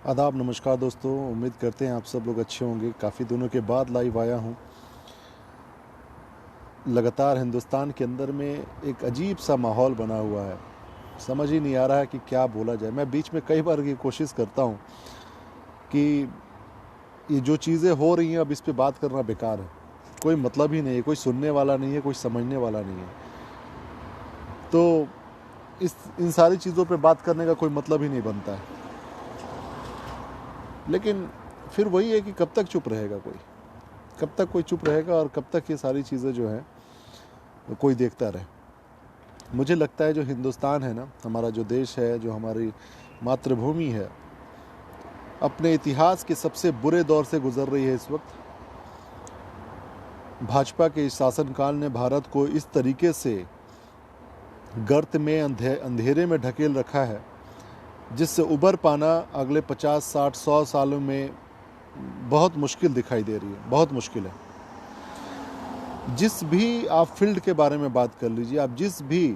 आदाब, नमस्कार दोस्तों। उम्मीद करते हैं आप सब लोग अच्छे होंगे। काफ़ी दिनों के बाद लाइव आया हूँ। लगातार हिंदुस्तान के अंदर में एक अजीब सा माहौल बना हुआ है। समझ ही नहीं आ रहा है कि क्या बोला जाए। मैं बीच में कई बार ये कोशिश करता हूँ कि ये जो चीज़ें हो रही हैं अब इस पे बात करना बेकार है। कोई मतलब ही नहीं है, कोई सुनने वाला नहीं है, कोई समझने वाला नहीं है। तो इन सारी चीज़ों पे बात करने का कोई मतलब ही नहीं बनता है। लेकिन फिर वही है कि कब तक चुप रहेगा कोई, कब तक कोई चुप रहेगा और कब तक ये सारी चीज़ें जो हैं कोई देखता रहे। मुझे लगता है जो हिंदुस्तान है ना, हमारा जो देश है, जो हमारी मातृभूमि है, अपने इतिहास के सबसे बुरे दौर से गुजर रही है इस वक्त। भाजपा के इस शासनकाल ने भारत को इस तरीके से गर्त में अंधेरे में ढकेल रखा है जिससे उबर पाना अगले 50, 60, 100 सालों में बहुत मुश्किल दिखाई दे रही है। बहुत मुश्किल है। जिस भी आप फील्ड के बारे में बात कर लीजिए, आप जिस भी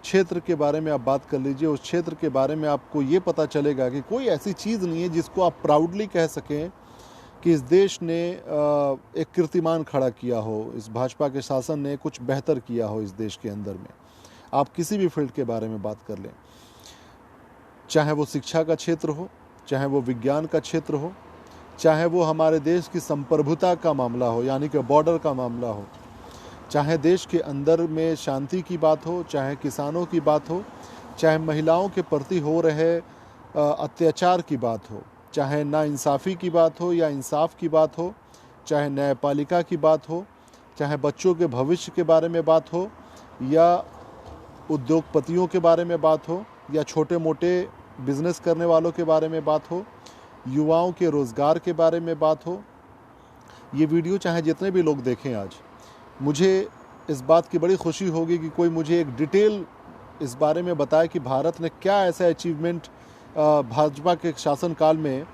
क्षेत्र के बारे में आप बात कर लीजिए, उस क्षेत्र के बारे में आपको ये पता चलेगा कि कोई ऐसी चीज़ नहीं है जिसको आप प्राउडली कह सकें कि इस देश ने एक कीर्तिमान खड़ा किया हो, इस भाजपा के शासन ने कुछ बेहतर किया हो इस देश के अंदर में। आप किसी भी फील्ड के बारे में बात कर लें, चाहे वो शिक्षा का क्षेत्र हो, चाहे वो विज्ञान का क्षेत्र हो, चाहे वो हमारे देश की संप्रभुता का मामला हो, यानी कि बॉर्डर का मामला हो, चाहे देश के अंदर में शांति की बात हो, चाहे किसानों की बात हो, चाहे महिलाओं के प्रति हो रहे अत्याचार की बात हो, चाहे नाइंसाफ़ी की बात हो या इंसाफ की बात हो, चाहे न्यायपालिका की बात हो, चाहे बच्चों के भविष्य के बारे में बात हो, या उद्योगपतियों के बारे में बात हो, या छोटे मोटे बिजनेस करने वालों के बारे में बात हो, युवाओं के रोज़गार के बारे में बात हो। ये वीडियो चाहे जितने भी लोग देखें आज, मुझे इस बात की बड़ी खुशी होगी कि कोई मुझे एक डिटेल इस बारे में बताए कि भारत ने क्या ऐसा अचीवमेंट भाजपा के शासनकाल में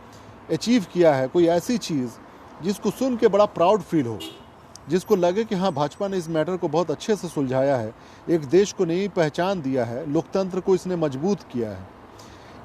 अचीव किया है। कोई ऐसी चीज़ जिसको सुन के बड़ा प्राउड फील हो, जिसको लगे कि हाँ, भाजपा ने इस मैटर को बहुत अच्छे से सुलझाया है, एक देश को नई पहचान दिया है, लोकतंत्र को इसने मजबूत किया है।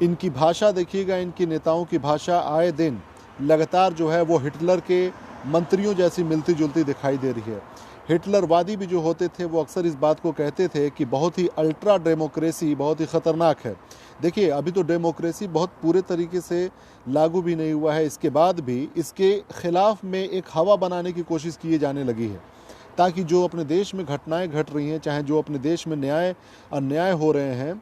इनकी भाषा देखिएगा, इनकी नेताओं की भाषा आए दिन लगातार जो है वो हिटलर के मंत्रियों जैसी मिलती जुलती दिखाई दे रही है। हिटलरवादी भी जो होते थे वो अक्सर इस बात को कहते थे कि बहुत ही अल्ट्रा डेमोक्रेसी बहुत ही ख़तरनाक है। देखिए, अभी तो डेमोक्रेसी बहुत पूरे तरीके से लागू भी नहीं हुआ है, इसके बाद भी इसके ख़िलाफ़ में एक हवा बनाने की कोशिश की जाने लगी है, ताकि जो अपने देश में घटनाएं घट रही हैं, चाहे जो अपने देश में न्याय अन्याय हो रहे हैं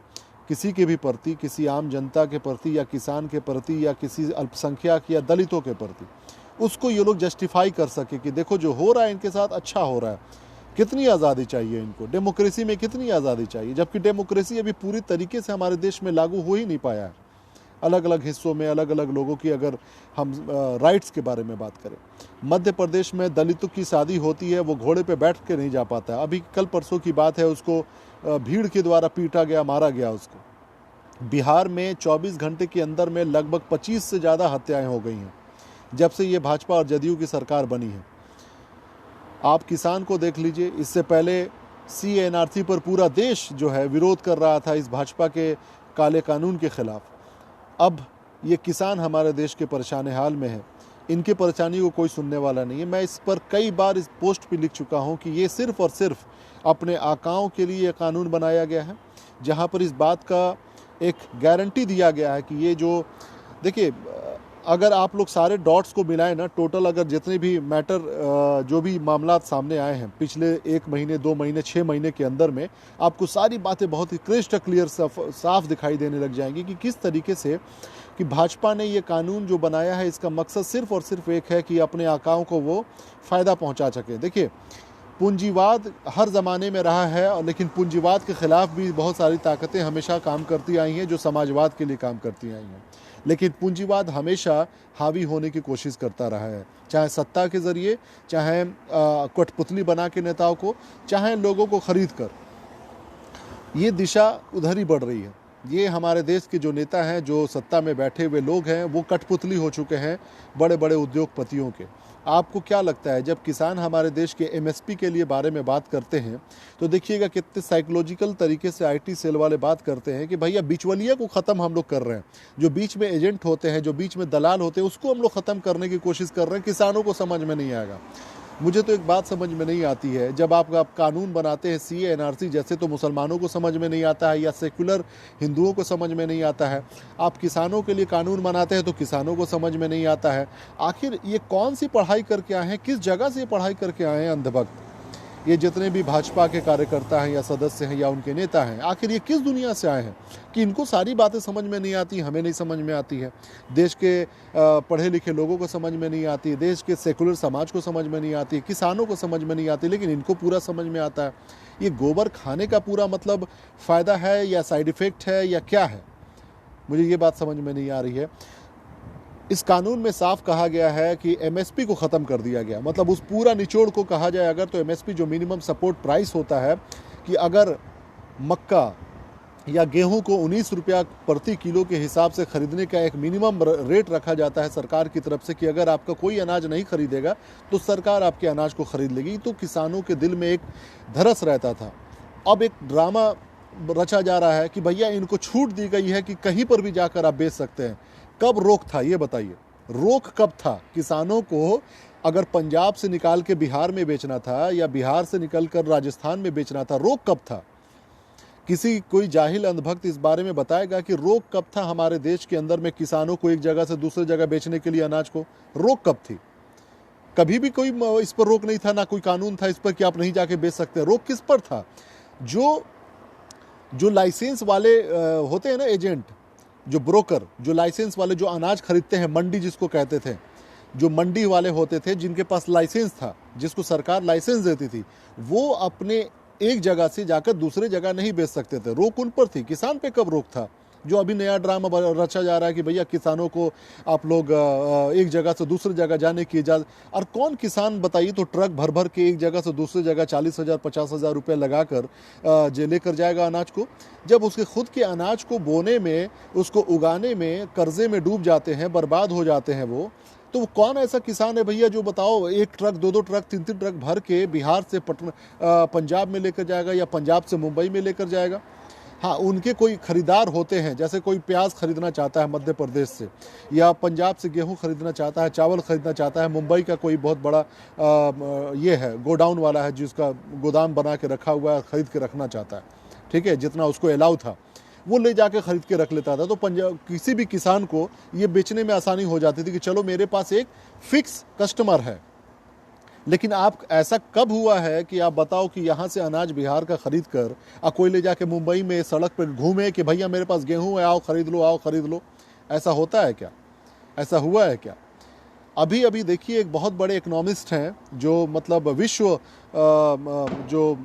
किसी के भी प्रति, किसी आम जनता के प्रति या किसान के प्रति या किसी अल्पसंख्यक या दलितों के प्रति, उसको ये लोग जस्टिफाई कर सके कि देखो जो हो रहा है इनके साथ अच्छा हो रहा है। कितनी आज़ादी चाहिए इनको, डेमोक्रेसी में कितनी आज़ादी चाहिए, जबकि डेमोक्रेसी अभी पूरी तरीके से हमारे देश में लागू हो ही नहीं पाया है। अलग अलग हिस्सों में अलग अलग लोगों की अगर हम राइट्स के बारे में बात करें, मध्य प्रदेश में दलितों की शादी होती है, वो घोड़े पे बैठ के नहीं जा पाता है। अभी कल परसों की बात है, उसको भीड़ के द्वारा पीटा गया, मारा गया उसको। बिहार में 24 घंटे के अंदर में लगभग 25 से ज़्यादा हत्याएं हो गई हैं जब से ये भाजपा और जदयू की सरकार बनी है। आप किसान को देख लीजिए, इससे पहले CNRC पर पूरा देश जो है विरोध कर रहा था इस भाजपा के काले कानून के खिलाफ। अब ये किसान हमारे देश के परेशान हाल में है, इनके परेशानी को कोई सुनने वाला नहीं है। मैं इस पर कई बार इस पोस्ट पे लिख चुका हूँ कि ये सिर्फ़ और सिर्फ अपने आकाओं के लिए ये कानून बनाया गया है, जहाँ पर इस बात का एक गारंटी दिया गया है कि ये जो देखिए, अगर आप लोग सारे डॉट्स को मिलाएं ना, टोटल अगर जितने भी मैटर जो भी मामला सामने आए हैं पिछले 1 महीने, 2 महीने, 6 महीने के अंदर में, आपको सारी बातें बहुत ही क्रिस्टल क्लियर साफ दिखाई देने लग जाएंगी कि किस तरीके से कि भाजपा ने ये कानून जो बनाया है, इसका मकसद सिर्फ और सिर्फ एक है कि अपने आकाओं को वो फ़ायदा पहुँचा सके। देखिए, पूंजीवाद हर ज़माने में रहा है, लेकिन पूंजीवाद के ख़िलाफ़ भी बहुत सारी ताकतें हमेशा काम करती आई हैं जो समाजवाद के लिए काम करती आई हैं। लेकिन पूंजीवाद हमेशा हावी होने की कोशिश करता रहा है, चाहे सत्ता के ज़रिए, चाहे कठपुतली बना के नेताओं को, चाहे लोगों को ख़रीद कर। ये दिशा उधर ही बढ़ रही है। ये हमारे देश के जो नेता हैं, जो सत्ता में बैठे हुए लोग हैं, वो कठपुतली हो चुके हैं बड़े बड़े उद्योगपतियों के। आपको क्या लगता है जब किसान हमारे देश के एमएसपी के लिए बारे में बात करते हैं तो देखिएगा कितने साइकोलॉजिकल तरीके से आईटी सेल वाले बात करते हैं कि भैया बिचवलिया को ख़त्म हम लोग कर रहे हैं, जो बीच में एजेंट होते हैं, जो बीच में दलाल होते हैं, उसको हम लोग ख़त्म करने की कोशिश कर रहे हैं। किसानों को समझ में नहीं आएगा। मुझे तो एक बात समझ में नहीं आती है, जब आप कानून बनाते हैं सीए एनआरसी जैसे, तो मुसलमानों को समझ में नहीं आता है या सेकुलर हिंदुओं को समझ में नहीं आता है। आप किसानों के लिए कानून बनाते हैं तो किसानों को समझ में नहीं आता है। आखिर ये कौन सी पढ़ाई करके आए हैं, किस जगह से पढ़ाई करके आए हैं अंधभक्त? ये जितने भी भाजपा के कार्यकर्ता हैं या सदस्य हैं या उनके नेता हैं, आखिर ये किस दुनिया से आए हैं कि इनको सारी बातें समझ में नहीं आती? हमें नहीं समझ में आती है, देश के पढ़े लिखे लोगों को समझ में नहीं आती, देश के सेकुलर समाज को समझ में नहीं आती, किसानों को समझ में नहीं आती, लेकिन इनको पूरा समझ में आता है। ये गोबर खाने का पूरा मतलब फ़ायदा है या साइड इफ़ेक्ट है या क्या है? मुझे ये बात समझ में नहीं आ रही है। इस कानून में साफ कहा गया है कि एमएसपी को ख़त्म कर दिया गया, मतलब उस पूरा निचोड़ को कहा जाए अगर, तो एमएसपी जो मिनिमम सपोर्ट प्राइस होता है, कि अगर मक्का या गेहूं को 19 रुपया प्रति किलो के हिसाब से खरीदने का एक मिनिमम रेट रखा जाता है सरकार की तरफ से, कि अगर आपका कोई अनाज नहीं खरीदेगा तो सरकार आपके अनाज को खरीद लेगी, तो किसानों के दिल में एक धरस रहता था। अब एक ड्रामा रचा जा रहा है कि भैया इनको छूट दी गई है कि कहीं पर भी जाकर आप बेच सकते हैं। कब रोक था ये बताइए? रोक कब था? किसानों को अगर पंजाब से निकाल के बिहार में बेचना था या बिहार से निकल कर राजस्थान में बेचना था, रोक कब था? किसी कोई जाहिल अंधभक्त इस बारे में बताएगा कि रोक कब था हमारे देश के अंदर में किसानों को एक जगह से दूसरी जगह बेचने के लिए अनाज को? रोक कब थी? कभी भी कोई इस पर रोक नहीं था, ना कोई कानून था इस पर कि आप नहीं जाके बेच सकते। रोक किस पर था? जो लाइसेंस वाले होते हैं ना, एजेंट, जो ब्रोकर, जो लाइसेंस वाले, जो अनाज खरीदते हैं, मंडी जिसको कहते थे, जो मंडी वाले होते थे जिनके पास लाइसेंस था, जिसको सरकार लाइसेंस देती थी, वो अपने एक जगह से जाकर दूसरे जगह नहीं बेच सकते थे। रोक उन पर थी। किसान पे कब रोक था? जो अभी नया ड्रामा रचा जा रहा है कि भैया किसानों को आप लोग एक जगह से दूसरी जगह जाने की इजाज़त। और कौन किसान बताइए तो ट्रक भर भर के एक जगह से दूसरी जगह 40,000 50,000 रुपये लगाकर जे लेकर जाएगा अनाज को, जब उसके खुद के अनाज को बोने में, उसको उगाने में कर्जे में डूब जाते हैं, बर्बाद हो जाते हैं वो, तो वो कौन ऐसा किसान है भैया जो बताओ एक ट्रक, दो ट्रक, तीन ट्रक भर के बिहार से पंजाब में लेकर जाएगा या पंजाब से मुंबई में लेकर जाएगा? हाँ, उनके कोई खरीदार होते हैं, जैसे कोई प्याज खरीदना चाहता है मध्य प्रदेश से, या पंजाब से गेहूं खरीदना चाहता है, चावल खरीदना चाहता है, मुंबई का कोई बहुत बड़ा ये है गोडाउन वाला है जिसका गोदाम बना के रखा हुआ है, खरीद के रखना चाहता है, ठीक है, जितना उसको अलाउ था वो ले जाके खरीद के रख लेता था। तो पंजाब किसी भी किसान को ये बेचने में आसानी हो जाती थी कि चलो मेरे पास एक फिक्स कस्टमर है। लेकिन आप ऐसा कब हुआ है कि आप बताओ कि यहाँ से अनाज बिहार का खरीद कर कोई ले जाके मुंबई में सड़क पर घूमे कि भैया मेरे पास गेहूं है, आओ खरीद लो, आओ खरीद लो? ऐसा होता है क्या? ऐसा हुआ है क्या? अभी अभी देखिए एक बहुत बड़े इकोनॉमिस्ट हैं जो मतलब विश्व जो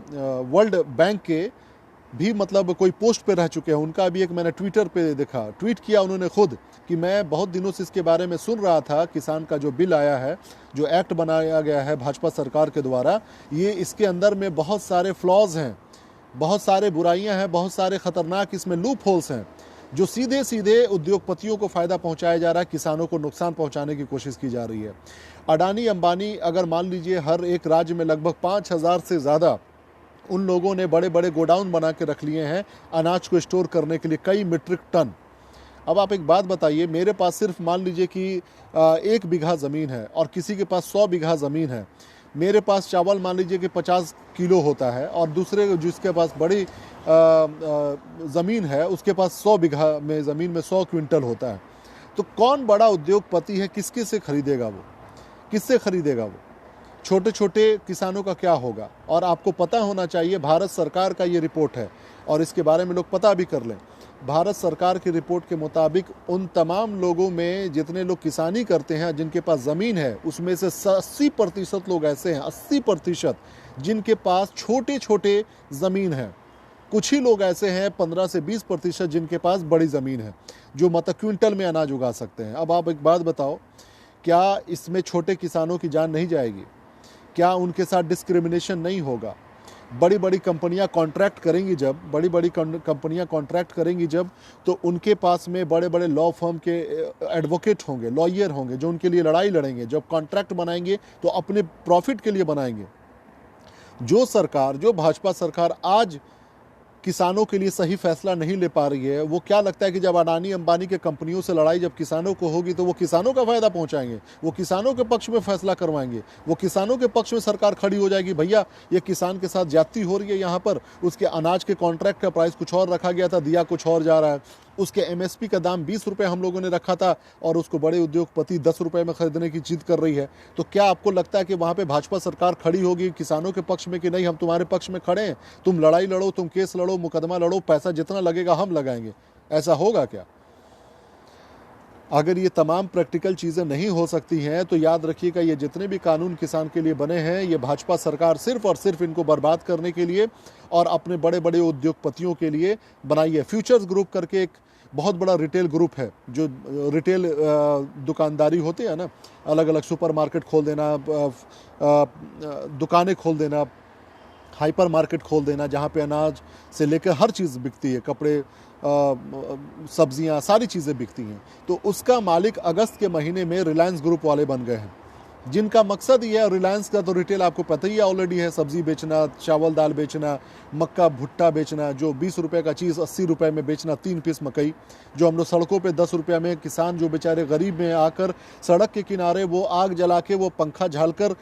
वर्ल्ड बैंक के भी मतलब कोई पोस्ट पे रह चुके हैं, उनका अभी एक मैंने ट्विटर पे देखा, ट्वीट किया उन्होंने खुद कि मैं बहुत दिनों से इसके बारे में सुन रहा था, किसान का जो बिल आया है, जो एक्ट बनाया गया है भाजपा सरकार के द्वारा, ये इसके अंदर में बहुत सारे फ्लॉज हैं, बहुत सारे बुराइयां हैं, बहुत सारे ख़तरनाक इसमें लूप होल्स हैं, जो सीधे सीधे उद्योगपतियों को फ़ायदा पहुंचाया जा रहा है, किसानों को नुकसान पहुंचाने की कोशिश की जा रही है। अडानी अंबानी, अगर मान लीजिए हर एक राज्य में लगभग 5,000 से ज़्यादा उन लोगों ने बड़े बड़े गोडाउन बना के रख लिए हैं अनाज को स्टोर करने के लिए, कई मीट्रिक टन। अब आप एक बात बताइए, मेरे पास सिर्फ मान लीजिए कि 1 बीघा ज़मीन है और किसी के पास 100 बीघा ज़मीन है। मेरे पास चावल मान लीजिए कि 50 किलो होता है और दूसरे जिसके पास बड़ी ज़मीन है उसके पास 100 बीघा में ज़मीन में 100 क्विंटल होता है। तो कौन बड़ा उद्योगपति है? किसके से खरीदेगा वो? किससे खरीदेगा वो? छोटे छोटे किसानों का क्या होगा? और आपको पता होना चाहिए, भारत सरकार का ये रिपोर्ट है और इसके बारे में लोग पता भी कर लें। भारत सरकार की रिपोर्ट के मुताबिक उन तमाम लोगों में जितने लोग किसानी करते हैं, जिनके पास ज़मीन है, उसमें से 80% लोग ऐसे हैं, 80% जिनके पास छोटे छोटे ज़मीन है। कुछ ही लोग ऐसे हैं 15 से 20% जिनके पास बड़ी ज़मीन है, जो मतलब क्विंटल में अनाज उगा सकते हैं। अब आप एक बात बताओ, क्या इसमें छोटे किसानों की जान नहीं जाएगी? क्या उनके साथ डिस्क्रिमिनेशन नहीं होगा? बड़ी बड़ी कंपनियां कॉन्ट्रैक्ट करेंगी जब, बड़ी बड़ी कंपनियां कॉन्ट्रैक्ट करेंगी जब, तो उनके पास में बड़े बड़े लॉ फर्म के एडवोकेट होंगे, लॉयर होंगे, जो उनके लिए लड़ाई लड़ेंगे। जब कॉन्ट्रैक्ट बनाएंगे तो अपने प्रॉफिट के लिए बनाएंगे। जो सरकार, जो भाजपा सरकार आज किसानों के लिए सही फैसला नहीं ले पा रही है, वो क्या लगता है कि जब अडानी अंबानी के कंपनियों से लड़ाई जब किसानों को होगी तो वो किसानों का फायदा पहुंचाएंगे, वो किसानों के पक्ष में फैसला करवाएंगे, वो किसानों के पक्ष में सरकार खड़ी हो जाएगी। भैया ये किसान के साथ ज्यादती हो रही है, यहाँ पर उसके अनाज के कॉन्ट्रैक्ट का प्राइस कुछ और रखा गया था, दिया कुछ और जा रहा है। उसके एमएसपी का दाम 20 रुपये हम लोगों ने रखा था और उसको बड़े उद्योगपति 10 रुपये में खरीदने की जिद कर रही है। तो क्या आपको लगता है कि वहाँ पे भाजपा सरकार खड़ी होगी किसानों के पक्ष में कि नहीं, हम तुम्हारे पक्ष में खड़े हैं, तुम लड़ाई लड़ो, तुम केस लड़ो, मुकदमा लड़ो, पैसा जितना लगेगा हम लगाएंगे? ऐसा होगा क्या? अगर ये तमाम प्रैक्टिकल चीज़ें नहीं हो सकती हैं तो याद रखिएगा, ये जितने भी कानून किसान के लिए बने हैं, ये भाजपा सरकार सिर्फ और सिर्फ इनको बर्बाद करने के लिए और अपने बड़े बड़े उद्योगपतियों के लिए बनाई है। फ्यूचर्स ग्रुप करके एक बहुत बड़ा रिटेल ग्रुप है, जो रिटेल दुकानदारी होती है ना, अलग अलग सुपरमार्केट खोल देना, दुकानें खोल देना, हाइपर मार्केट खोल देना, जहाँ पे अनाज से लेकर हर चीज़ बिकती है, कपड़े, सब्जियाँ, सारी चीज़ें बिकती हैं। तो उसका मालिक अगस्त के महीने में रिलायंस ग्रुप वाले बन गए हैं, जिनका मकसद ये है, रिलायंस का तो रिटेल आपको पता ही है ऑलरेडी है, सब्जी बेचना, चावल दाल बेचना, मक्का भुट्टा बेचना, जो 20 रुपये का चीज़ 80 रुपये में बेचना, 3 पीस मकई, जो हम लोग सड़कों पे 10 रुपये में, किसान जो बेचारे गरीब में आकर सड़क के किनारे वो आग जला के वो पंखा झालकर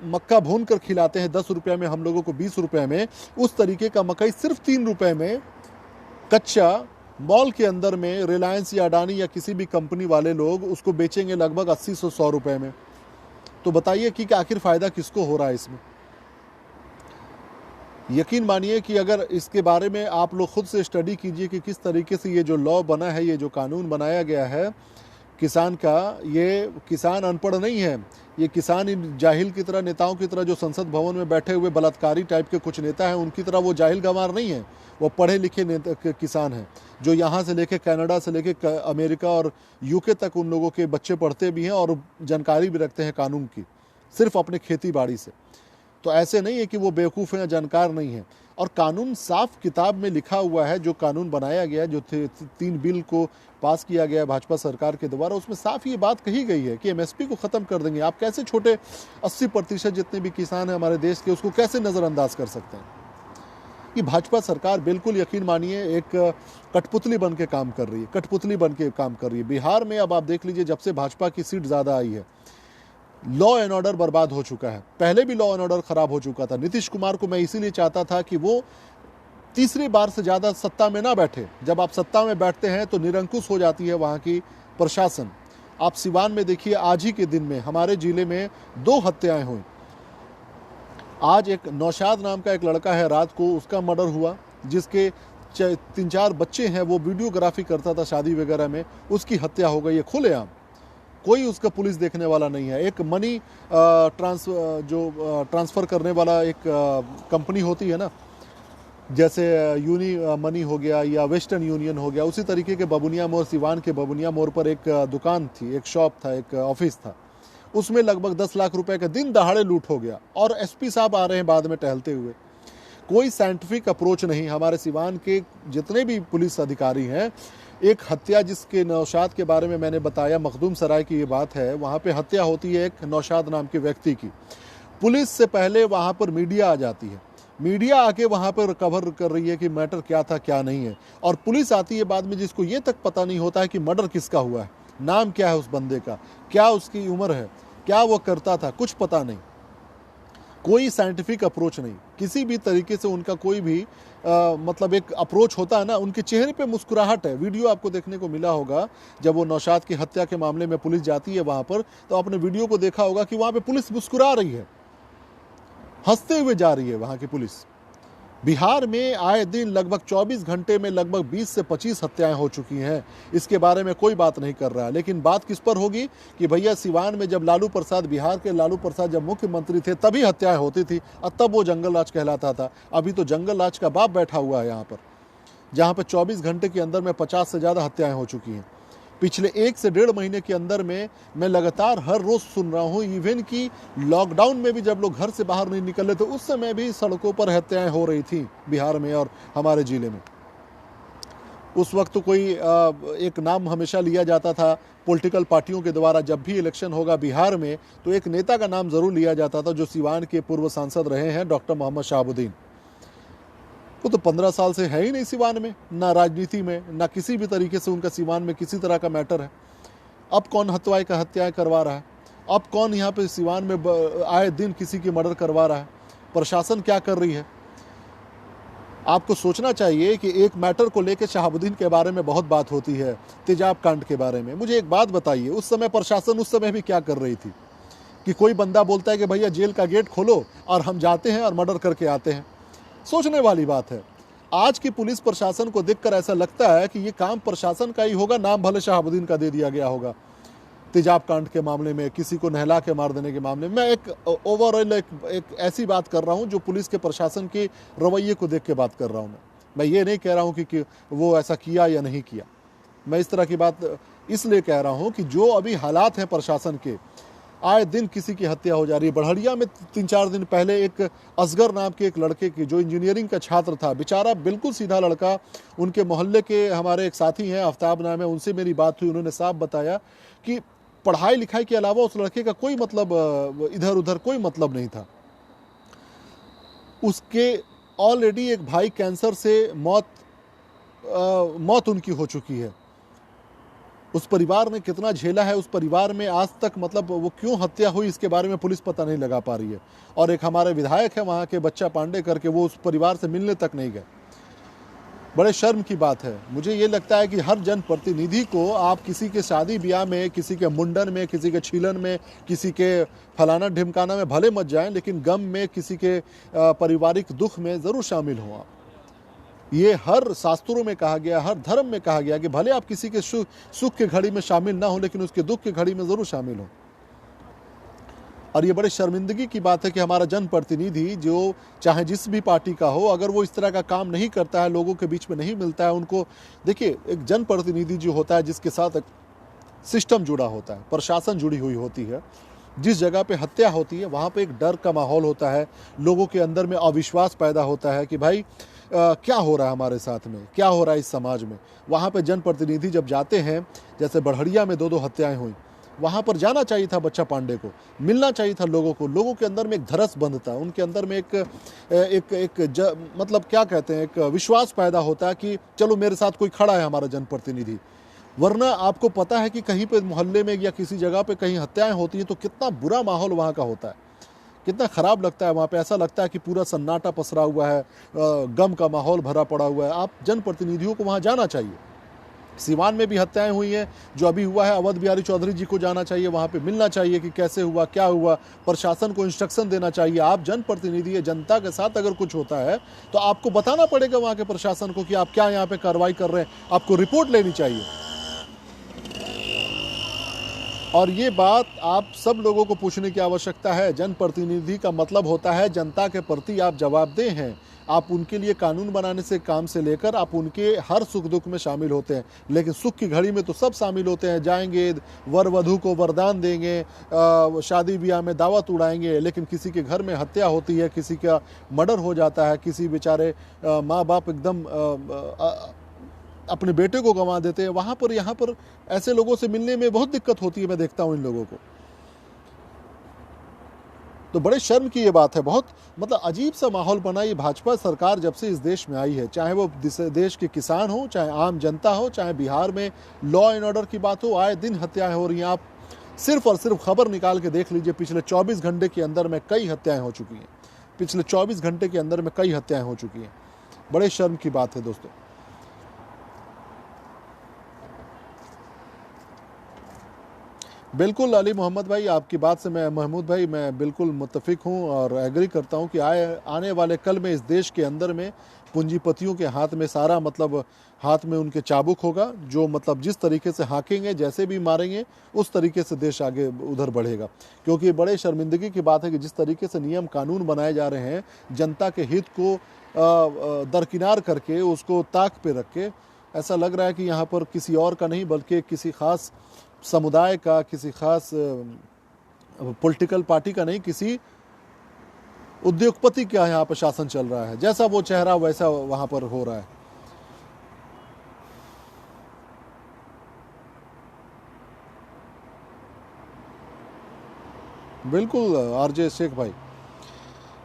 मक्का भून कर खिलाते हैं 10 रुपये में, हम लोगों को 20 रुपये में। उस तरीके का मकई सिर्फ 3 रुपये में कच्चा मॉल के अंदर में रिलायंस या अडानी या किसी भी कंपनी वाले लोग उसको बेचेंगे लगभग 80 से 100 रुपये में। तो बताइए कि आखिर फ़ायदा किसको हो रहा है इसमें? यकीन मानिए कि अगर इसके बारे में आप लोग खुद से स्टडी कीजिए कि किस तरीके से ये जो लॉ बना है, ये जो कानून बनाया गया है किसान का, ये किसान अनपढ़ नहीं है, ये किसान इन जाहिल की तरह, नेताओं की तरह जो संसद भवन में बैठे हुए बलात्कारी टाइप के कुछ नेता हैं उनकी तरह वो जाहिल गंवार नहीं है। वो पढ़े लिखे किसान हैं, जो यहाँ से लेके कनाडा से लेके अमेरिका और यूके तक उन लोगों के बच्चे पढ़ते भी हैं और जानकारी भी रखते हैं कानून की, सिर्फ अपने खेती बाड़ी से। तो ऐसे नहीं है कि वो बेवकूफ़ हैं या जानकार नहीं हैं। और कानून साफ किताब में लिखा हुआ है, जो कानून बनाया गया है, जो 3 बिल को पास किया गया है भाजपा सरकार के द्वारा, उसमें साफ ये बात कही गई है कि एमएसपी को ख़त्म कर देंगे। आप कैसे छोटे 80% जितने भी किसान हैं हमारे देश के, उसको कैसे नज़रअंदाज कर सकते हैं? कि भाजपा सरकार बिल्कुल यकीन मानिए एक कठपुतली बन के काम कर रही है, कठपुतली बन के काम कर रही है। बिहार में अब आप देख लीजिए, जब से भाजपा की सीट ज़्यादा आई है, लॉ एंड ऑर्डर बर्बाद हो चुका है। पहले भी लॉ एंड ऑर्डर खराब हो चुका था। नीतीश कुमार को मैं इसीलिए चाहता था कि वो तीसरी बार से ज़्यादा सत्ता में ना बैठे। जब आप सत्ता में बैठते हैं तो निरंकुश हो जाती है वहाँ की प्रशासन। आप सिवान में देखिए, आज ही के दिन में हमारे ज़िले में 2 हत्याएं हुई। आज एक नौशाद नाम का एक लड़का है, रात को उसका मर्डर हुआ, जिसके 3-4 बच्चे हैं, वो वीडियोग्राफी करता था शादी वगैरह में, उसकी हत्या हो गई है खुलेआम। कोई उसका पुलिस देखने वाला नहीं है। एक मनी ट्रांसफ़र करने वाला एक कंपनी होती है ना, जैसे यूनी मनी हो गया या वेस्टर्न यूनियन हो गया, उसी तरीके के बबुनिया मोड़, सिवान के बबुनिया मोड़ पर एक दुकान थी, एक शॉप था, एक ऑफिस था, उसमें लगभग 10 लाख रुपए का दिन दहाड़े लूट हो गया। और एसपी साहब आ रहे हैं बाद में टहलते हुए। कोई साइंटिफिक अप्रोच नहीं। हमारे सिवान के जितने भी पुलिस अधिकारी हैं, एक हत्या जिसके नौशाद के बारे में मैंने बताया, मखदूम सराय की ये बात है, वहाँ पे हत्या होती है एक नौशाद नाम के व्यक्ति की। पुलिस से पहले वहाँ पर मीडिया आ जाती है, मीडिया आके वहाँ पर कवर कर रही है कि मैटर क्या था क्या नहीं है, और पुलिस आती है बाद में, जिसको ये तक पता नहीं होता है कि मर्डर किसका हुआ है, नाम क्या है उस बंदे का, क्या उसकी उम्र है, क्या वो करता था, कुछ पता नहीं। कोई साइंटिफिक अप्रोच नहीं, किसी भी तरीके से उनका कोई भी मतलब एक अप्रोच होता है ना, उनके चेहरे पे मुस्कुराहट है। वीडियो आपको देखने को मिला होगा, जब वो नौशाद की हत्या के मामले में पुलिस जाती है वहाँ पर, तो आपने वीडियो को देखा होगा कि वहाँ पे पुलिस मुस्कुरा रही है, हंसते हुए जा रही है वहाँ की पुलिस। बिहार में आए दिन लगभग 24 घंटे में लगभग 20 से 25 हत्याएं हो चुकी हैं। इसके बारे में कोई बात नहीं कर रहा है। लेकिन बात किस पर होगी कि भैया सिवान में जब लालू प्रसाद, बिहार के लालू प्रसाद जब मुख्यमंत्री थे, तभी हत्याएं होती थी और तब वो जंगल राज कहलाता था। अभी तो जंगल राज का बाप बैठा हुआ है यहाँ पर, जहाँ पर 24 घंटे के अंदर में 50 से ज़्यादा हत्याएं हो चुकी हैं। पिछले 1 से 1.5 महीने के अंदर में मैं लगातार हर रोज सुन रहा हूँ, इवन कि लॉकडाउन में भी जब लोग घर से बाहर नहीं निकल रहे तो उस समय भी सड़कों पर हत्याएं हो रही थी बिहार में और हमारे जिले में। उस वक्त तो कोई एक नाम हमेशा लिया जाता था पॉलिटिकल पार्टियों के द्वारा, जब भी इलेक्शन होगा बिहार में तो एक नेता का नाम जरूर लिया जाता था जो सिवान के पूर्व सांसद रहे हैं, डॉक्टर मोहम्मद शहाबुद्दीन। वो तो 15 साल से है ही नहीं सिवान में, ना राजनीति में, ना किसी भी तरीके से उनका सिवान में किसी तरह का मैटर है। अब कौन हत्याएं करवा रहा है? अब कौन यहाँ पे सिवान में आए दिन किसी की मर्डर करवा रहा है? प्रशासन क्या कर रही है? आपको सोचना चाहिए कि एक मैटर को लेकर शहाबुद्दीन के बारे में बहुत बात होती है, तेजाब कांड के बारे में। मुझे एक बात बताइए, उस समय प्रशासन उस समय भी क्या कर रही थी कि कोई बंदा बोलता है कि भैया जेल का गेट खोलो और हम जाते हैं और मर्डर करके आते हैं। सोचने वाली बात है। आज की पुलिस प्रशासन को देखकर ऐसा लगता है कि ये काम प्रशासन का ही होगा, नाम भले शहाबुद्दीन का दे दिया गया होगा तेजाब कांड के मामले में, किसी को नहला के मार देने के मामले में। मैं एक ओवरऑल एक ऐसी बात कर रहा हूं जो पुलिस के प्रशासन के रवैये को देख के बात कर रहा हूं। मैं ये नहीं कह रहा हूं कि वो ऐसा किया या नहीं किया। मैं इस तरह की बात इसलिए कह रहा हूं कि जो अभी हालात हैं प्रशासन के, आए दिन किसी की हत्या हो जा रही है। बढ़िया में 3-4 दिन पहले एक असगर नाम के एक लड़के की, जो इंजीनियरिंग का छात्र था, बेचारा बिल्कुल सीधा लड़का, उनके मोहल्ले के हमारे एक साथी हैं, आफ्ताब नाम है, उनसे मेरी बात हुई। उन्होंने साफ बताया कि पढ़ाई लिखाई के अलावा उस लड़के का कोई मतलब इधर उधर कोई मतलब नहीं था। उसके ऑलरेडी एक भाई कैंसर से मौत उनकी हो चुकी है। उस परिवार ने कितना झेला है, उस परिवार में आज तक मतलब वो क्यों हत्या हुई इसके बारे में पुलिस पता नहीं लगा पा रही है। और एक हमारे विधायक है वहाँ के, बच्चा पांडे करके, वो उस परिवार से मिलने तक नहीं गए। बड़े शर्म की बात है। मुझे ये लगता है कि हर जनप्रतिनिधि को आप किसी के शादी ब्याह में, किसी के मुंडन में, किसी के छीलन में, किसी के फलाना ढिमकाना में भले मत जाएं, लेकिन गम में, किसी के पारिवारिक दुख में ज़रूर शामिल हों आप। ये हर शास्त्रों में कहा गया, हर धर्म में कहा गया कि भले आप किसी के सुख के घड़ी में शामिल ना हो, लेकिन उसके दुख के घड़ी में ज़रूर शामिल हो। और ये बड़ी शर्मिंदगी की बात है कि हमारा जनप्रतिनिधि, जो चाहे जिस भी पार्टी का हो, अगर वो इस तरह का काम नहीं करता है, लोगों के बीच में नहीं मिलता है उनको। देखिए, एक जनप्रतिनिधि जो होता है, जिसके साथ एक सिस्टम जुड़ा होता है, प्रशासन जुड़ी हुई होती है, जिस जगह पे हत्या होती है वहाँ पे एक डर का माहौल होता है, लोगों के अंदर में अविश्वास पैदा होता है कि भाई क्या हो रहा है हमारे साथ में, क्या हो रहा है इस समाज में। वहाँ पे जनप्रतिनिधि जब जाते हैं, जैसे बढ़िया में 2 हत्याएं हुई, वहाँ पर जाना चाहिए था बच्चा पांडे को, मिलना चाहिए था लोगों को। लोगों के अंदर में एक धरस बंधता है, उनके अंदर में मतलब क्या कहते हैं, एक विश्वास पैदा होता है कि चलो मेरे साथ कोई खड़ा है हमारा जनप्रतिनिधि। वरना आपको पता है कि कहीं पे मोहल्ले में या किसी जगह पे कहीं हत्याएं होती हैं तो कितना बुरा माहौल वहाँ का होता है, कितना ख़राब लगता है। वहाँ पे ऐसा लगता है कि पूरा सन्नाटा पसरा हुआ है, गम का माहौल भरा पड़ा हुआ है। आप जनप्रतिनिधियों को वहाँ जाना चाहिए। सिवान में भी हत्याएं हुई हैं, जो अभी हुआ है, अवध बिहारी चौधरी जी को जाना चाहिए, वहाँ पे मिलना चाहिए कि कैसे हुआ, क्या हुआ। प्रशासन को इंस्ट्रक्शन देना चाहिए। आप जनप्रतिनिधि है, जनता के साथ अगर कुछ होता है तो आपको बताना पड़ेगा वहाँ के प्रशासन को कि आप क्या यहाँ पे कार्रवाई कर रहे हैं, आपको रिपोर्ट लेनी चाहिए। और ये बात आप सब लोगों को पूछने की आवश्यकता है। जनप्रतिनिधि का मतलब होता है जनता के प्रति आप जवाबदेह हैं। आप उनके लिए कानून बनाने से काम से लेकर आप उनके हर सुख दुख में शामिल होते हैं। लेकिन सुख की घड़ी में तो सब शामिल होते हैं, जाएंगे वर वधू को वरदान देंगे, शादी ब्याह में दावत उड़ाएंगे, लेकिन किसी के घर में हत्या होती है, किसी का मर्डर हो जाता है, किसी बेचारे माँ बाप एकदम अपने बेटे को गंवा देते हैं, वहाँ पर यहाँ पर ऐसे लोगों से मिलने में बहुत दिक्कत होती है। मैं देखता हूँ इन लोगों को, तो बड़े शर्म की ये बात है। बहुत मतलब अजीब सा माहौल बना ये भाजपा सरकार जब से इस देश में आई है। चाहे वो देश के किसान हो, चाहे आम जनता हो, चाहे बिहार में लॉ एंड ऑर्डर की बात हो, आए दिन हत्याएं हो रही हैं। आप सिर्फ और सिर्फ खबर निकाल के देख लीजिए, पिछले 24 घंटे के अंदर में कई हत्याएं हो चुकी हैं। पिछले 24 घंटे के अंदर में कई हत्याएं हो चुकी हैं। बड़े शर्म की बात है दोस्तों। बिल्कुल अली मोहम्मद भाई, आपकी बात से मैं, महमूद भाई, मैं बिल्कुल मुत्तफिक हूं और एग्री करता हूं कि आने वाले कल में इस देश के अंदर में पूंजीपतियों के हाथ में सारा मतलब हाथ में उनके चाबुक होगा। जो मतलब जिस तरीके से हाँकेंगे, जैसे भी मारेंगे, उस तरीके से देश आगे उधर बढ़ेगा। क्योंकि बड़े शर्मिंदगी की बात है कि जिस तरीके से नियम कानून बनाए जा रहे हैं, जनता के हित को दरकिनार करके, उसको ताक पे रख के ऐसा लग रहा है कि यहाँ पर किसी और का नहीं बल्कि किसी खास समुदाय का, किसी खास पॉलिटिकल पार्टी का नहीं, किसी उद्योगपति का यहाँ पर शासन चल रहा है। जैसा वो चेहरा वैसा वहाँ पर हो रहा है। बिल्कुल आरजे शेख भाई,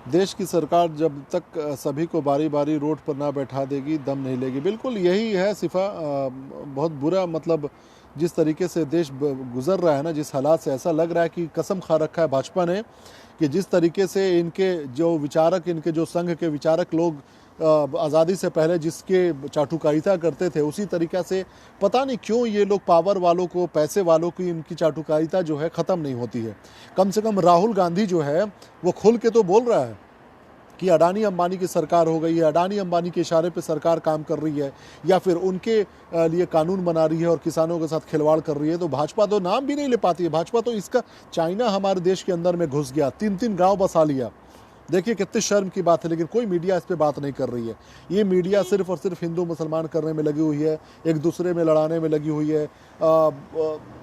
देश की सरकार जब तक सभी को बारी बारी रोड पर ना बैठा देगी दम नहीं लेगी। बिल्कुल यही है सिफा। बहुत बुरा, मतलब जिस तरीके से देश गुजर रहा है ना, जिस हालात से, ऐसा लग रहा है कि कसम खा रखा है भाजपा ने कि जिस तरीके से इनके जो विचारक, इनके जो संघ के विचारक लोग आज़ादी से पहले जिसके चाटुकारिता करते थे, उसी तरीक़ा से पता नहीं क्यों ये लोग पावर वालों को, पैसे वालों की इनकी चाटुकारिता जो है ख़त्म नहीं होती है। कम से कम राहुल गांधी जो है वो खुल के तो बोल रहा है कि अडानी अंबानी की सरकार हो गई है, अडानी अंबानी के इशारे पे सरकार काम कर रही है, या फिर उनके लिए कानून बना रही है और किसानों के साथ खिलवाड़ कर रही है। तो भाजपा तो नाम भी नहीं ले पाती है। भाजपा तो इसका, चाइना हमारे देश के अंदर में घुस गया, 3-3 गाँव बसा लिया। देखिए कितनी शर्म की बात है, लेकिन कोई मीडिया इस पे बात नहीं कर रही है। ये मीडिया सिर्फ और सिर्फ हिंदू मुसलमान करने में लगी हुई है, एक दूसरे में लड़ाने में लगी हुई है।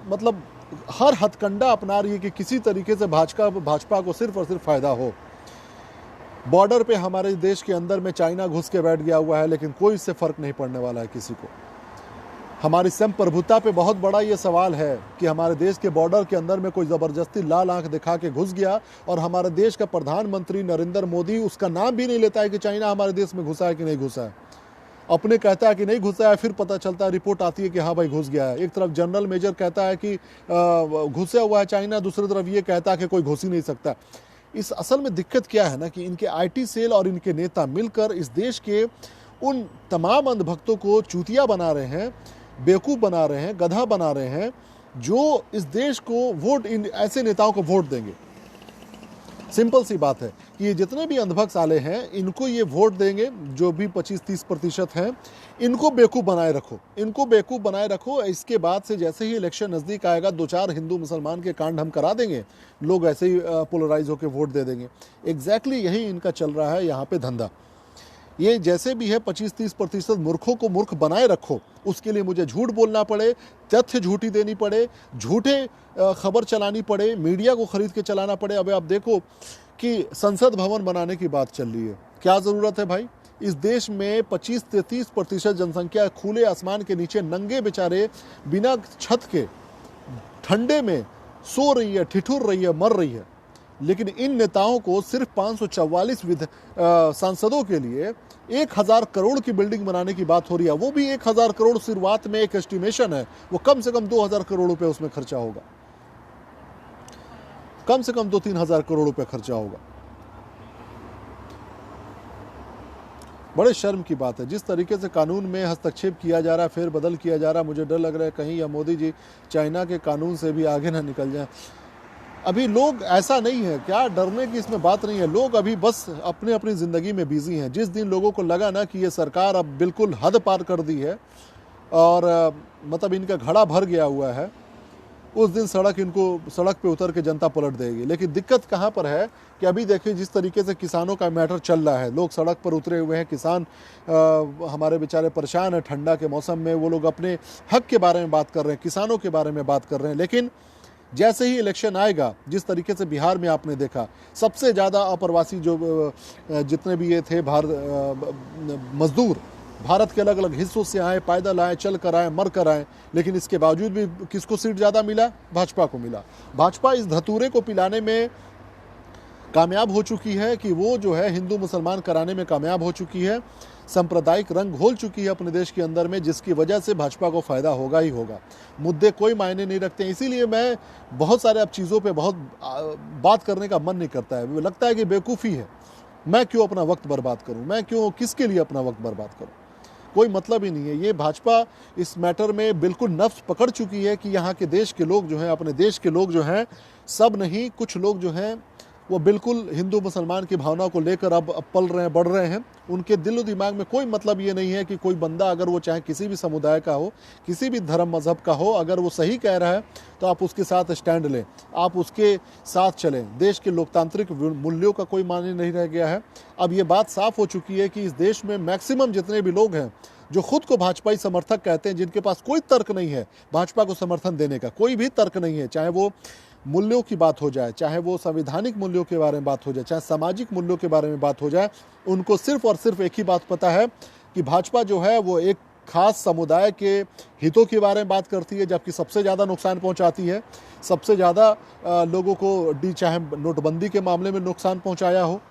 मतलब हर हथकंडा अपना रही है कि किसी तरीके से भाजपा को सिर्फ और सिर्फ फ़ायदा हो। बॉर्डर पे हमारे देश के अंदर में चाइना घुस के बैठ गया हुआ है, लेकिन कोई इससे फ़र्क नहीं पड़ने वाला है किसी को। हमारी संप्रभुता पे बहुत बड़ा ये सवाल है कि हमारे देश के बॉर्डर के अंदर में कोई ज़बरदस्ती लाल आंख दिखा के घुस गया और हमारे देश का प्रधानमंत्री नरेंद्र मोदी उसका नाम भी नहीं लेता है कि चाइना हमारे देश में घुसा है कि नहीं घुसा है। अपने कहता है कि नहीं घुसा है, फिर पता चलता है, रिपोर्ट आती है कि हाँ भाई घुस गया है। एक तरफ जनरल मेजर कहता है कि घुसा हुआ है चाइना, दूसरी तरफ ये कहता है कि कोई घुस ही नहीं सकता। इस असल में दिक्कत क्या है ना कि इनके IT सेल और इनके नेता मिलकर इस देश के उन तमाम अंधभक्तों को चूतिया बना रहे हैं, बेवकूफ़ बना रहे हैं, गधा बना रहे हैं, जो इस देश को वोट, इन ऐसे नेताओं को वोट देंगे। सिंपल सी बात है कि ये जितने भी अंधभक्त साले हैं इनको ये वोट देंगे, जो भी 25-30% हैं, इनको बेवकूफ़ बनाए रखो, इनको बेवकूफ़ बनाए रखो। इसके बाद से जैसे ही इलेक्शन नज़दीक आएगा, 2-4 हिंदू मुसलमान के कांड हम करा देंगे, लोग ऐसे ही पोलराइज होकर वोट दे देंगे। एग्जैक्टली यही इनका चल रहा है यहाँ पे धंधा। ये जैसे भी है 25-30% मूर्खों को मूर्ख बनाए रखो, उसके लिए मुझे झूठ बोलना पड़े, तथ्य झूठी देनी पड़े, झूठे खबर चलानी पड़े, मीडिया को खरीद के चलाना पड़े। अब आप देखो कि संसद भवन बनाने की बात चल रही है, क्या ज़रूरत है भाई? इस देश में 25-30% जनसंख्या खुले आसमान के नीचे नंगे बेचारे बिना छत के ठंडे में सो रही है, ठिठुर रही है, मर रही है। लेकिन इन नेताओं को सिर्फ 544 सांसदों के लिए 1000 करोड़ की बिल्डिंग बनाने की बात हो रही है। वो भी 1000 करोड़ शुरुआत में एक एस्टिमेशन है, वो कम से कम 2000 करोड़ रुपए उसमें खर्चा होगा, कम से कम 2-3 हजार करोड़ रुपए खर्चा होगा। बड़े शर्म की बात है जिस तरीके से कानून में हस्तक्षेप किया जा रहा है, फेर बदल किया जा रहा है। मुझे डर लग रहा है कहीं या मोदी जी चाइना के कानून से भी आगे ना निकल जाएं। अभी लोग, ऐसा नहीं है, क्या डरने की इसमें बात नहीं है। लोग अभी बस अपने अपनी ज़िंदगी में बिजी हैं। जिस दिन लोगों को लगा ना कि ये सरकार अब बिल्कुल हद पार कर दी है और मतलब इनका घड़ा भर गया हुआ है, उस दिन सड़क पे उतर के जनता पलट देगी। लेकिन दिक्कत कहाँ पर है कि अभी देखिए जिस तरीके से किसानों का मैटर चल रहा है, लोग सड़क पर उतरे हुए हैं, किसान हमारे बेचारे परेशान हैं। ठंडा के मौसम में वो लोग अपने हक के बारे में बात कर रहे हैं, किसानों के बारे में बात कर रहे हैं। लेकिन जैसे ही इलेक्शन आएगा, जिस तरीके से बिहार में आपने देखा, सबसे ज़्यादा अप्रवासी जो जितने भी ये थे मजदूर भारत के अलग अलग हिस्सों से आए, पैदल आए, चल कर आए, मर कर आए, लेकिन इसके बावजूद भी किसको सीट ज़्यादा मिला? भाजपा को मिला। भाजपा इस धतूरे को पिलाने में कामयाब हो चुकी है कि वो जो है हिंदू मुसलमान कराने में कामयाब हो चुकी है, सांप्रदायिक रंग घोल चुकी है अपने देश के अंदर में, जिसकी वजह से भाजपा को फ़ायदा होगा ही होगा। मुद्दे कोई मायने नहीं रखते हैं। इसीलिए मैं बहुत सारे अब चीज़ों पे बहुत बात करने का मन नहीं करता है। लगता है कि बेवकूफ़ी है, मैं क्यों अपना वक्त बर्बाद करूं, मैं क्यों, किसके लिए अपना वक्त बर्बाद करूं, कोई मतलब ही नहीं है। ये भाजपा इस मैटर में बिल्कुल नफ्स पकड़ चुकी है कि यहाँ के देश के लोग जो हैं, अपने देश के लोग जो हैं, सब नहीं, कुछ लोग जो हैं वो बिल्कुल हिंदू मुसलमान की भावना को लेकर अब पल रहे हैं, बढ़ रहे हैं। उनके दिल और दिमाग में कोई मतलब ये नहीं है कि कोई बंदा, अगर वो चाहे किसी भी समुदाय का हो, किसी भी धर्म मजहब का हो, अगर वो सही कह रहा है तो आप उसके साथ स्टैंड लें, आप उसके साथ चलें। देश के लोकतांत्रिक मूल्यों का कोई मायने नहीं रह गया है। अब ये बात साफ हो चुकी है कि इस देश में मैक्सिमम जितने भी लोग हैं जो खुद को भाजपाई समर्थक कहते हैं, जिनके पास कोई तर्क नहीं है भाजपा को समर्थन देने का, कोई भी तर्क नहीं है, चाहे वो मूल्यों की बात हो जाए, चाहे वो संवैधानिक मूल्यों के बारे में बात हो जाए, चाहे सामाजिक मूल्यों के बारे में बात हो जाए, उनको सिर्फ और सिर्फ एक ही बात पता है कि भाजपा जो है वो एक खास समुदाय के हितों के बारे में बात करती है, जबकि सबसे ज़्यादा नुकसान पहुंचाती है, सबसे ज़्यादा लोगों को चाहे नोटबंदी के मामले में नुकसान पहुंचाया हो,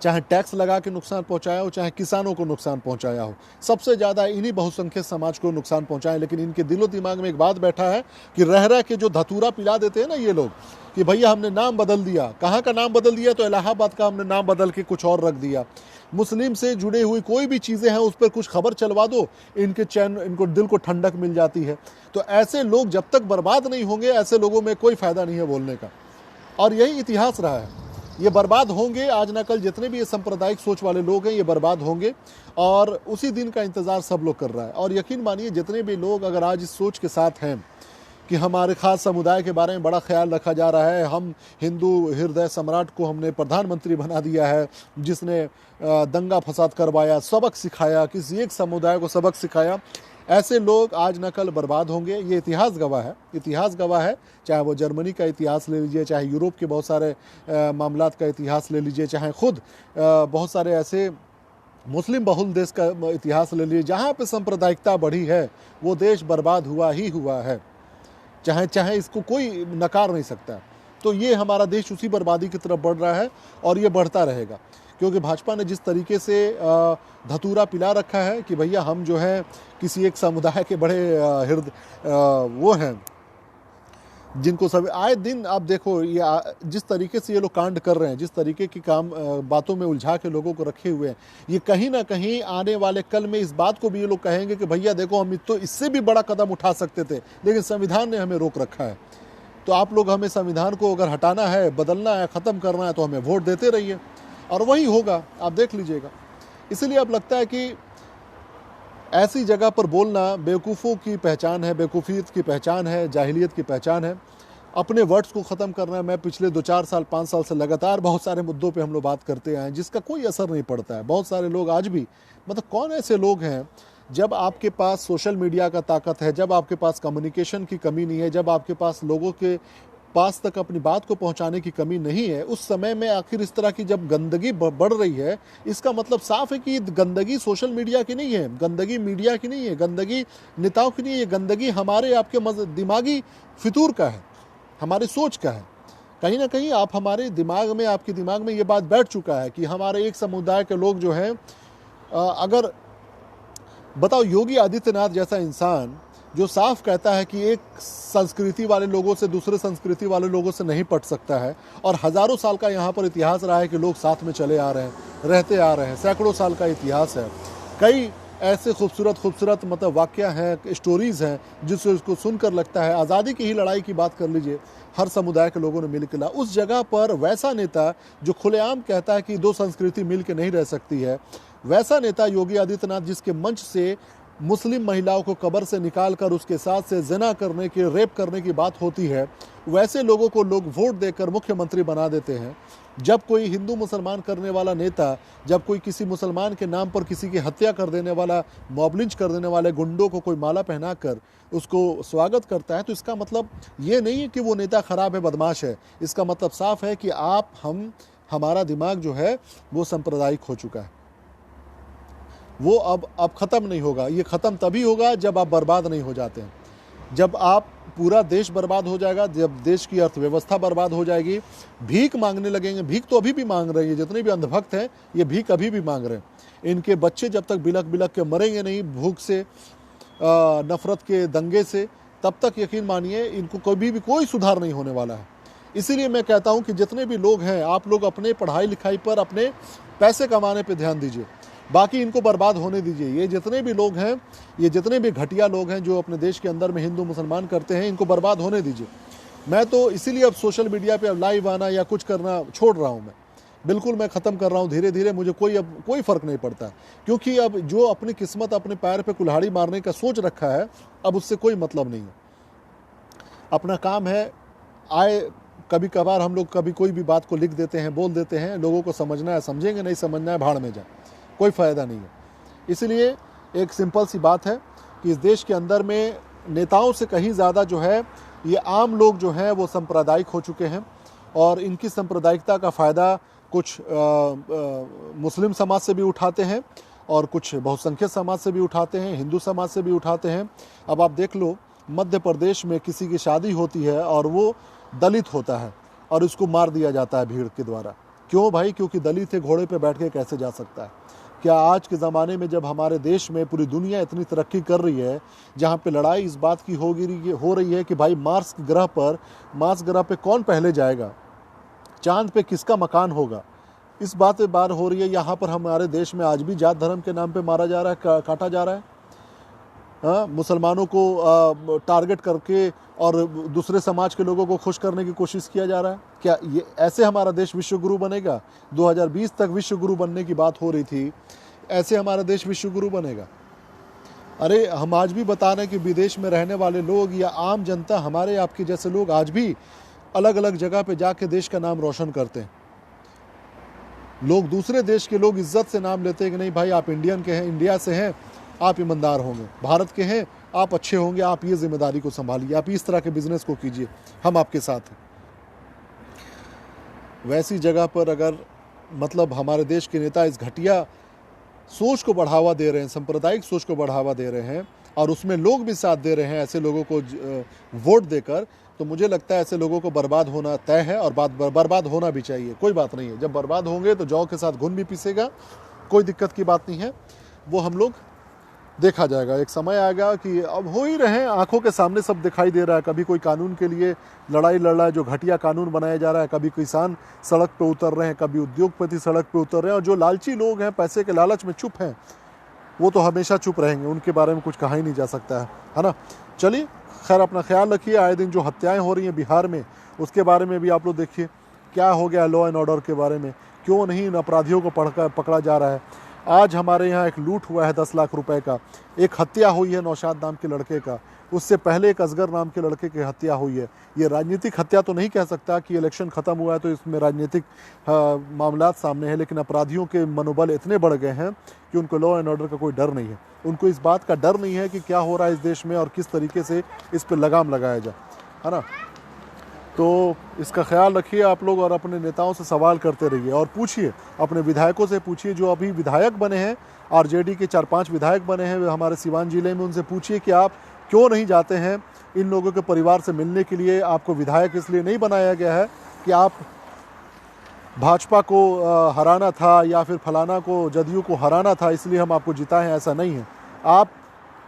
चाहे टैक्स लगा के नुकसान पहुंचाया हो, चाहे किसानों को नुकसान पहुंचाया हो, सबसे ज़्यादा इन्हीं बहुसंख्यक समाज को नुकसान पहुंचाए। लेकिन इनके दिलो दिमाग में एक बात बैठा है कि रह के जो धतूरा पिला देते हैं ना ये लोग, कि भैया हमने नाम बदल दिया, कहाँ का नाम बदल दिया, तो इलाहाबाद का हमने नाम बदल के कुछ और रख दिया। मुस्लिम से जुड़े हुई कोई भी चीज़ें हैं उस पर कुछ खबर चलवा दो, इनको दिल को ठंडक मिल जाती है। तो ऐसे लोग जब तक बर्बाद नहीं होंगे, ऐसे लोगों में कोई फ़ायदा नहीं है बोलने का। और यही इतिहास रहा है, ये बर्बाद होंगे आज ना कल। जितने भी ये सांप्रदायिक सोच वाले लोग हैं ये बर्बाद होंगे, और उसी दिन का इंतज़ार सब लोग कर रहा है। और यकीन मानिए जितने भी लोग अगर आज इस सोच के साथ हैं कि हमारे खास समुदाय के बारे में बड़ा ख्याल रखा जा रहा है, हम हिंदू हृदय सम्राट को हमने प्रधानमंत्री बना दिया है, जिसने दंगा फसाद करवाया, सबक सिखाया, किसी एक समुदाय को सबक सिखाया, ऐसे लोग आज न कल बर्बाद होंगे। ये इतिहास गवाह है, इतिहास गवाह है। चाहे वो जर्मनी का इतिहास ले लीजिए, चाहे यूरोप के बहुत सारे मामलात का इतिहास ले लीजिए, चाहे खुद बहुत सारे ऐसे मुस्लिम बहुल देश का इतिहास ले लीजिए, जहाँ पे सांप्रदायिकता बढ़ी है वो देश बर्बाद हुआ ही हुआ है, चाहे इसको कोई नकार नहीं सकता। तो ये हमारा देश उसी बर्बादी की तरफ बढ़ रहा है और ये बढ़ता रहेगा, क्योंकि भाजपा ने जिस तरीके से धतूरा पिला रखा है कि भैया हम जो है किसी एक समुदाय के बड़े वो हैं जिनको सब आए दिन आप देखो ये जिस तरीके से ये लोग कांड कर रहे हैं, जिस तरीके की काम बातों में उलझा के लोगों को रखे हुए हैं, ये कहीं ना कहीं आने वाले कल में इस बात को भी ये लोग कहेंगे कि भैया देखो हम तो इससे भी बड़ा कदम उठा सकते थे, लेकिन संविधान ने हमें रोक रखा है। तो आप लोग हमें संविधान को अगर हटाना है, बदलना है, ख़त्म करना है, तो हमें वोट देते रहिए, और वही होगा, आप देख लीजिएगा। इसलिए अब लगता है कि ऐसी जगह पर बोलना बेवकूफ़ों की पहचान है, बेवकूफ़ियत की पहचान है, जाहिलियत की पहचान है। अपने वर्ड्स को ख़त्म करना है। मैं पिछले 2-4 साल 5 साल से लगातार बहुत सारे मुद्दों पे हम लोग बात करते आए हैं, जिसका कोई असर नहीं पड़ता है। बहुत सारे लोग आज भी, मतलब कौन ऐसे लोग हैं, जब आपके पास सोशल मीडिया का ताकत है, जब आपके पास कम्युनिकेशन की कमी नहीं है, जब आपके पास लोगों के पास तक अपनी बात को पहुंचाने की कमी नहीं है, उस समय में आखिर इस तरह की जब गंदगी बढ़ रही है, इसका मतलब साफ है कि गंदगी सोशल मीडिया की नहीं है, गंदगी मीडिया की नहीं है, गंदगी नेताओं की नहीं है, गंदगी हमारे आपके दिमागी फितूर का है, हमारी सोच का है। कहीं ना कहीं आप हमारे दिमाग में, आपके दिमाग में ये बात बैठ चुका है कि हमारे एक समुदाय के लोग जो हैं, अगर बताओ योगी आदित्यनाथ जैसा इंसान जो साफ कहता है कि एक संस्कृति वाले लोगों से दूसरे संस्कृति वाले लोगों से नहीं पट सकता है, और हज़ारों साल का यहाँ पर इतिहास रहा है कि लोग साथ में चले आ रहे हैं, रहते आ रहे हैं, सैकड़ों साल का इतिहास है। कई ऐसे खूबसूरत मतलब वाक़या हैं, स्टोरीज़ हैं, जिससे उसको सुनकर लगता है आज़ादी की ही लड़ाई की बात कर लीजिए, हर समुदाय के लोगों ने मिलकर ला। उस जगह पर वैसा नेता जो खुलेआम कहता है कि दो संस्कृति मिल के नहीं रह सकती है, वैसा नेता योगी आदित्यनाथ, जिसके मंच से मुस्लिम महिलाओं को कब्र से निकालकर उसके साथ से ज़िना करने की, रेप करने की बात होती है, वैसे लोगों को लोग वोट देकर मुख्यमंत्री बना देते हैं। जब कोई हिंदू मुसलमान करने वाला नेता, जब कोई किसी मुसलमान के नाम पर किसी की हत्या कर देने वाला, मॉब लिंच कर देने वाले गुंडों को कोई माला पहनाकर उसको स्वागत करता है, तो इसका मतलब ये नहीं है कि वो नेता खराब है, बदमाश है। इसका मतलब साफ है कि हमारा दिमाग जो है वो सांप्रदायिक हो चुका है। वो अब ख़त्म नहीं होगा। ये ख़त्म तभी होगा जब आप बर्बाद नहीं हो जाते हैं, जब आप पूरा देश बर्बाद हो जाएगा, जब देश की अर्थव्यवस्था बर्बाद हो जाएगी, भीख मांगने लगेंगे। भीख तो अभी भी मांग रहे हैं, जितने भी अंधभक्त हैं ये भीख अभी भी मांग रहे हैं। इनके बच्चे जब तक बिलक बिलक के मरेंगे नहीं भूख से, नफ़रत के दंगे से, तब तक यकीन मानिए इनको कभी भी कोई सुधार नहीं होने वाला है। इसीलिए मैं कहता हूँ कि जितने भी लोग हैं, आप लोग अपने पढ़ाई लिखाई पर, अपने पैसे कमाने पर ध्यान दीजिए, बाकी इनको बर्बाद होने दीजिए। ये जितने भी लोग हैं, ये जितने भी घटिया लोग हैं जो अपने देश के अंदर में हिंदू मुसलमान करते हैं, इनको बर्बाद होने दीजिए। मैं तो इसीलिए अब सोशल मीडिया पे अब लाइव आना या कुछ करना छोड़ रहा हूँ। मैं बिल्कुल मैं ख़त्म कर रहा हूँ धीरे धीरे। मुझे अब कोई फ़र्क नहीं पड़ता, क्योंकि अब जो अपनी किस्मत अपने पैर पे कुल्हाड़ी मारने का सोच रखा है, अब उससे कोई मतलब नहीं है। अपना काम है, आए कभी कभार हम लोग कभी कोई भी बात को लिख देते हैं, बोल देते हैं, लोगों को समझना है समझेंगे, नहीं समझना है भाड़ में जाए, कोई फ़ायदा नहीं है। इसलिए एक सिंपल सी बात है कि इस देश के अंदर में नेताओं से कहीं ज़्यादा जो है ये आम लोग जो हैं वो सांप्रदायिक हो चुके हैं, और इनकी सांप्रदायिकता का फ़ायदा कुछ मुस्लिम समाज से भी उठाते हैं और कुछ बहुसंख्यक समाज से भी उठाते हैं, हिंदू समाज से भी उठाते हैं। अब आप देख लो, मध्य प्रदेश में किसी की शादी होती है और वो दलित होता है और उसको मार दिया जाता है भीड़ के द्वारा। क्यों भाई? क्योंकि दलित है, घोड़े पे बैठ के कैसे जा सकता है? क्या आज के ज़माने में जब हमारे देश में पूरी दुनिया इतनी तरक्की कर रही है, जहाँ पे लड़ाई इस बात की हो रही है कि भाई मार्स ग्रह पे कौन पहले जाएगा, चांद पे किसका मकान होगा, इस बात पे बात हो रही है। यहाँ पर हमारे देश में आज भी जात धर्म के नाम पे मारा जा रहा है, काटा जा रहा है। हाँ, मुसलमानों को टारगेट करके और दूसरे समाज के लोगों को खुश करने की कोशिश किया जा रहा है। क्या ये ऐसे हमारा देश विश्व गुरु बनेगा? 2020 तक विश्व गुरु बनने की बात हो रही थी, ऐसे हमारा देश विश्व गुरु बनेगा? अरे हम आज भी बता रहे हैं कि विदेश में रहने वाले लोग या आम जनता, हमारे आपके जैसे लोग आज भी अलग अलग जगह पे जाके देश का नाम रोशन करते हैं। लोग, दूसरे देश के लोग इज्जत से नाम लेते हैं कि नहीं भाई आप इंडियन के हैं, इंडिया से हैं, आप ईमानदार होंगे, भारत के हैं, आप अच्छे होंगे, आप ये जिम्मेदारी को संभालिए, आप इस तरह के बिजनेस को कीजिए, हम आपके साथ हैं। वैसी जगह पर अगर मतलब हमारे देश के नेता इस घटिया सोच को बढ़ावा दे रहे हैं, सांप्रदायिक सोच को बढ़ावा दे रहे हैं, और उसमें लोग भी साथ दे रहे हैं ऐसे लोगों को वोट देकर, तो मुझे लगता है ऐसे लोगों को बर्बाद होना तय है, और बर्बाद होना भी चाहिए। कोई बात नहीं है, जब बर्बाद होंगे तो जौ के साथ घुन भी पीसेगा, कोई दिक्कत की बात नहीं है। वो हम लोग देखा जाएगा, एक समय आएगा कि अब हो ही रहे हैं, आंखों के सामने सब दिखाई दे रहा है। कभी कोई कानून के लिए लड़ाई लड़ रहा है, जो घटिया कानून बनाया जा रहा है, कभी किसान सड़क पे उतर रहे हैं, कभी उद्योगपति सड़क पे उतर रहे हैं, और जो लालची लोग हैं, पैसे के लालच में चुप हैं, वो तो हमेशा चुप रहेंगे, उनके बारे में कुछ कहा ही नहीं जा सकता है ना। चलिए, खैर अपना ख्याल रखिए। आए दिन जो हत्याएं हो रही हैं बिहार में, उसके बारे में भी आप लोग देखिए क्या हो गया लॉ एंड ऑर्डर के बारे में, क्यों नहीं इन अपराधियों को पकड़ा जा रहा है। आज हमारे यहाँ एक लूट हुआ है 10 लाख रुपए का, एक हत्या हुई है नौशाद नाम के लड़के का, उससे पहले एक असगर नाम के लड़के की हत्या हुई है। ये राजनीतिक हत्या तो नहीं कह सकता कि इलेक्शन ख़त्म हुआ है तो इसमें राजनीतिक मामलात सामने हैं, लेकिन अपराधियों के मनोबल इतने बढ़ गए हैं कि उनको लॉ एंड ऑर्डर का कोई डर नहीं है। उनको इस बात का डर नहीं है कि क्या हो रहा है इस देश में और किस तरीके से इस पर लगाम लगाया जाए, है ना। तो इसका ख्याल रखिए आप लोग, और अपने नेताओं से सवाल करते रहिए और पूछिए, अपने विधायकों से पूछिए जो अभी विधायक बने हैं, आरजेडी के 4-5 विधायक बने हैं हमारे सिवान जिले में, उनसे पूछिए कि आप क्यों नहीं जाते हैं इन लोगों के परिवार से मिलने के लिए। आपको विधायक इसलिए नहीं बनाया गया है कि आप भाजपा को हराना था या फिर फलाना को, जदयू को हराना था इसलिए हम आपको जिताए हैं, ऐसा नहीं है। आप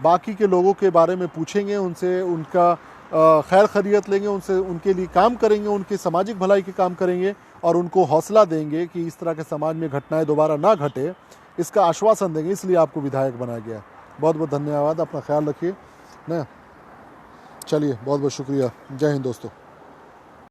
बाकी के लोगों के बारे में पूछेंगे, उनसे उनका खैर खैरियत लेंगे, उनसे उनके लिए काम करेंगे, उनकी सामाजिक भलाई के काम करेंगे, और उनको हौसला देंगे कि इस तरह के समाज में घटनाएं दोबारा ना घटे, इसका आश्वासन देंगे। इसलिए आपको विधायक बनाया गया। बहुत बहुत धन्यवाद, अपना ख्याल रखिए ना। चलिए, बहुत बहुत शुक्रिया। जय हिंद दोस्तों।